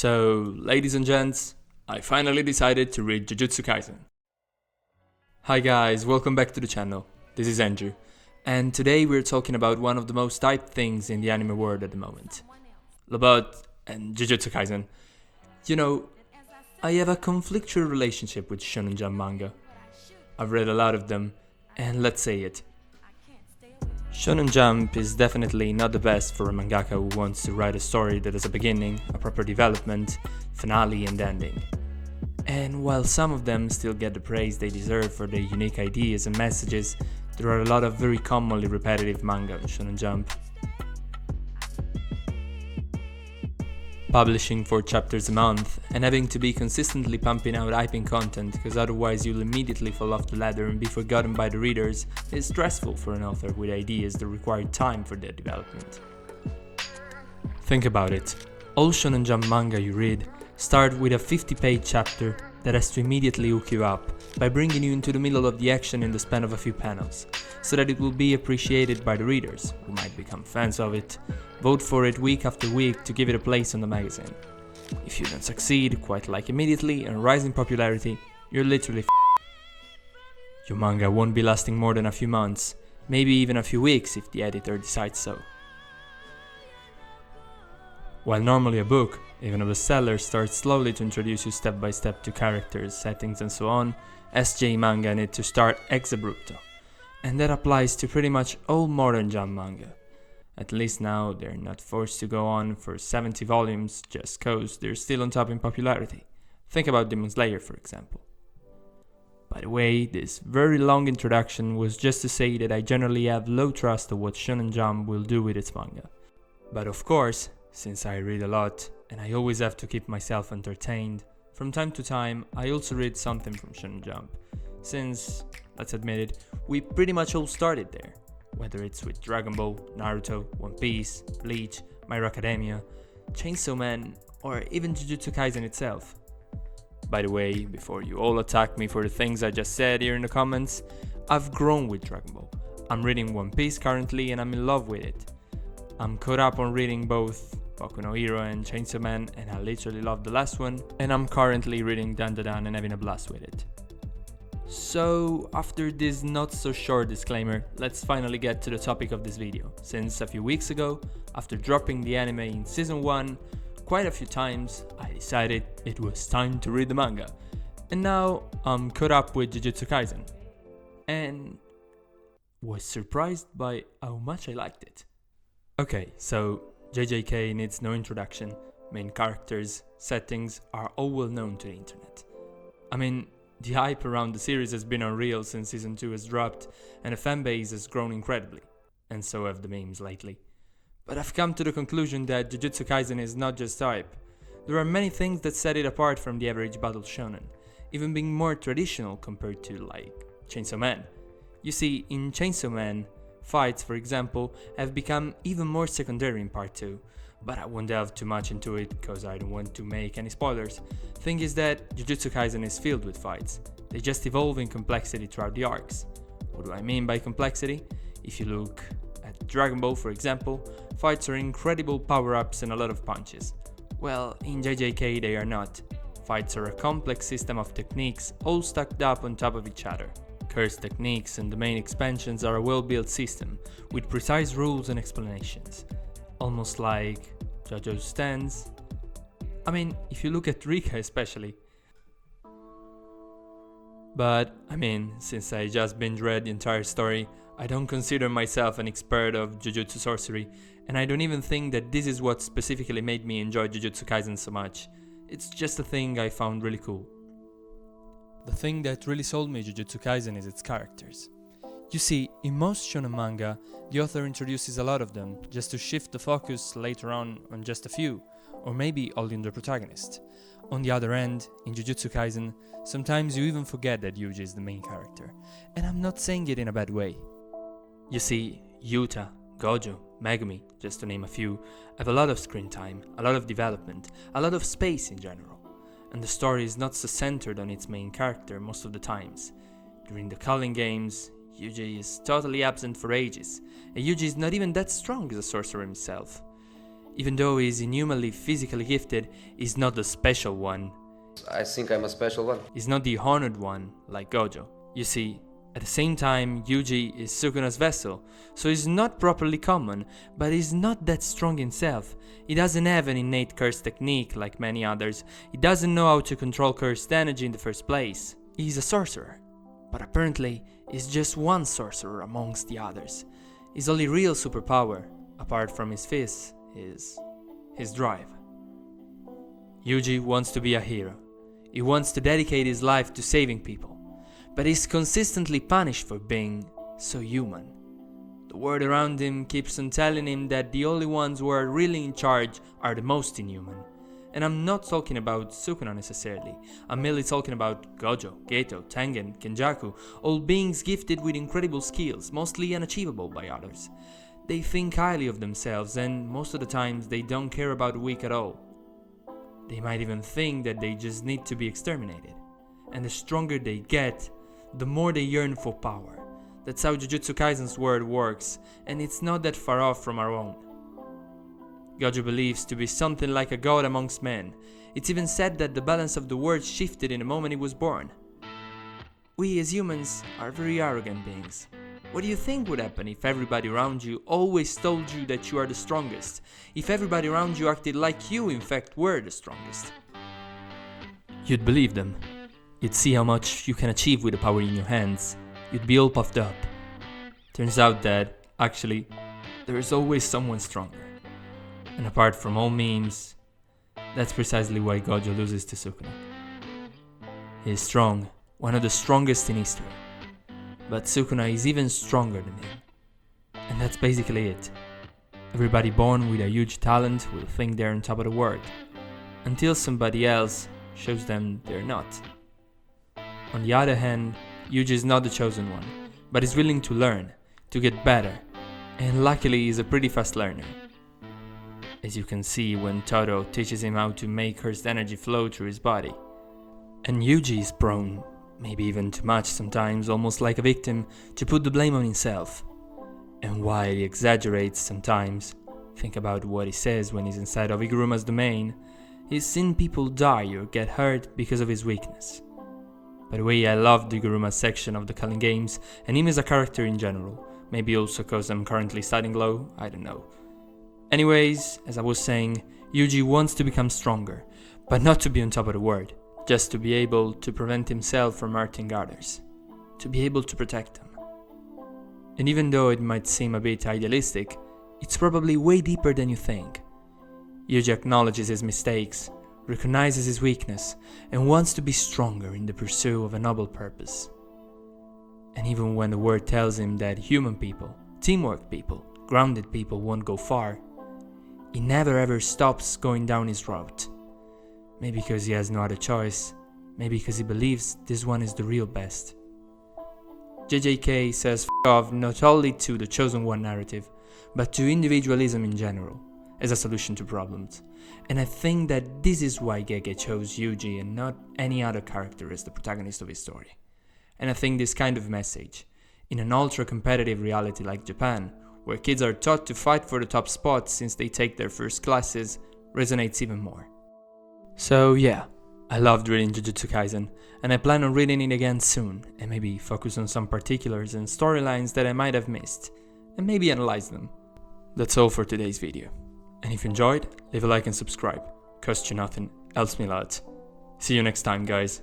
So, ladies and gents, I finally decided to read Jujutsu Kaisen. Hi guys, welcome back to the channel. This is Andrew, and today we're talking about one of the most hyped things in the anime world at the moment. About Jujutsu Kaisen. You know, I have a conflictual relationship with Shonen Jump manga. I've read a lot of them, and let's say it. Shonen Jump is definitely not the best for a mangaka who wants to write a story that has a beginning, a proper development, finale and ending. And while some of them still get the praise they deserve for their unique ideas and messages, there are a lot of very commonly repetitive manga on Shonen Jump. Publishing 4 chapters a month and having to be consistently pumping out hyping content because otherwise you'll immediately fall off the ladder and be forgotten by the readers is stressful for an author with ideas that require time for their development. Think about it. All Shonen Jump manga you read start with a 50-page chapter that has to immediately hook you up by bringing you into the middle of the action in the span of a few panels, so that it will be appreciated by the readers, who might become fans of it, vote for it week after week to give it a place on the magazine. If you don't succeed quite like immediately and rise in popularity, you're literally Your manga won't be lasting more than a few months, maybe even a few weeks if the editor decides so. While normally a book, even a bestseller, starts slowly to introduce you step by step to characters, settings and so on, SJ manga need to start ex abrupto. And that applies to pretty much all modern Jump manga. At least now they're not forced to go on for 70 volumes just cause they're still on top in popularity. Think about Demon Slayer for example. By the way, this very long introduction was just to say that I generally have low trust of what Shonen Jump will do with its manga. But of course, since I read a lot, and I always have to keep myself entertained, from time to time I also read something from Shonen Jump, since, let's admit it, we pretty much all started there, whether it's with Dragon Ball, Naruto, One Piece, Bleach, My Hero Academia, Chainsaw Man, or even Jujutsu Kaisen itself. By the way, before you all attack me for the things I just said here in the comments, I've grown with Dragon Ball. I'm reading One Piece currently and I'm in love with it. I'm caught up on reading both Boku no Hero and Chainsaw Man, and I literally love the last one, and I'm currently reading Dandadan and having a blast with it. So, after this not so short disclaimer, let's finally get to the topic of this video, since a few weeks ago, after dropping the anime in season 1 quite a few times, I decided it was time to read the manga, and now I'm caught up with Jujutsu Kaisen, and was surprised by how much I liked it. Okay, so JJK needs no introduction, main characters, settings are all well known to the internet. I mean, the hype around the series has been unreal since season 2 has dropped and the fanbase has grown incredibly, and so have the memes lately. But I've come to the conclusion that Jujutsu Kaisen is not just hype. There are many things that set it apart from the average battle shonen, even being more traditional compared to, like, Chainsaw Man. You see, in Chainsaw Man, fights, for example, have become even more secondary in part 2, but I won't delve too much into it because I don't want to make any spoilers. Thing is that Jujutsu Kaisen is filled with fights. They just evolve in complexity throughout the arcs. What do I mean by complexity? If you look at Dragon Ball, for example, fights are incredible power-ups and a lot of punches. Well, in JJK they are not. Fights are a complex system of techniques all stacked up on top of each other. Curse techniques and the main expansions are a well-built system, with precise rules and explanations. Almost like JoJo's stance. I mean, if you look at Rika especially. But, I mean, since I just binge-read the entire story, I don't consider myself an expert of Jujutsu sorcery, and I don't even think that this is what specifically made me enjoy Jujutsu Kaisen so much. It's just a thing I found really cool. The thing that really sold me Jujutsu Kaisen is its characters. You see, in most shonen manga, the author introduces a lot of them, just to shift the focus later on just a few, or maybe only on the protagonist. On the other end, in Jujutsu Kaisen, sometimes you even forget that Yuji is the main character, and I'm not saying it in a bad way. You see, Yuta, Gojo, Megumi, just to name a few, have a lot of screen time, a lot of development, a lot of space in general. And the story is not so centered on its main character most of the times. During the Culling games, Yuji is totally absent for ages, and Yuji is not even that strong as a sorcerer himself. Even though he's inhumanly physically gifted, he's not the special one. I think I'm a special one. He's not the honored one, like Gojo. You see, at the same time, Yuji is Sukuna's vessel, so he's not properly common, but he's not that strong himself. He doesn't have an innate curse technique like many others. He doesn't know how to control cursed energy in the first place. He's a sorcerer, but apparently he's just one sorcerer amongst the others. His only real superpower, apart from his fists, is his drive. Yuji wants to be a hero. He wants to dedicate his life to saving people, but he's consistently punished for being so human. The world around him keeps on telling him that the only ones who are really in charge are the most inhuman. And I'm not talking about Sukuna necessarily, I'm merely talking about Gojo, Geto, Tengen, Kenjaku, all beings gifted with incredible skills, mostly unachievable by others. They think highly of themselves and most of the times they don't care about the weak at all. They might even think that they just need to be exterminated. And the stronger they get, the more they yearn for power. That's how Jujutsu Kaisen's world works, and it's not that far off from our own. Gojo believes to be something like a god amongst men. It's even said that the balance of the world shifted in the moment he was born. We as humans are very arrogant beings. What do you think would happen if everybody around you always told you that you are the strongest? If everybody around you acted like you in fact were the strongest? You'd believe them. You'd see how much you can achieve with the power in your hands. You'd be all puffed up. Turns out that, actually, there is always someone stronger. And apart from all memes, that's precisely why Gojo loses to Sukuna. He is strong, one of the strongest in history. But Sukuna is even stronger than him. And that's basically it. Everybody born with a huge talent will think they're on top of the world, until somebody else shows them they're not. On the other hand, Yuji is not the chosen one, but is willing to learn, to get better, and luckily is a pretty fast learner. As you can see when Toro teaches him how to make cursed energy flow through his body. And Yuji is prone, maybe even too much sometimes, almost like a victim, to put the blame on himself. And while he exaggerates sometimes, think about what he says when he's inside of Iguruma's domain, he's seen people die or get hurt because of his weakness. By the way, I loved Iguruma's section of the Culling Games, and him as a character in general. Maybe also cause I'm currently studying low, I don't know. Anyways, as I was saying, Yuji wants to become stronger, but not to be on top of the world, just to be able to prevent himself from hurting others, to be able to protect them. And even though it might seem a bit idealistic, it's probably way deeper than you think. Yuji acknowledges his mistakes, recognizes his weakness, and wants to be stronger in the pursuit of a noble purpose. And even when the world tells him that human people, teamwork people, grounded people won't go far, he never ever stops going down his route. Maybe because he has no other choice, maybe because he believes this one is the real best. JJK says f*** off not only to the chosen one narrative, but to individualism in general, as a solution to problems. And I think that this is why Gege chose Yuji and not any other character as the protagonist of his story. And I think this kind of message, in an ultra-competitive reality like Japan, where kids are taught to fight for the top spot since they take their first classes, resonates even more. So yeah, I loved reading Jujutsu Kaisen, and I plan on reading it again soon, and maybe focus on some particulars and storylines that I might have missed, and maybe analyze them. That's all for today's video. And if you enjoyed, leave a like and subscribe. Costs you nothing, helps me a lot. See you next time, guys.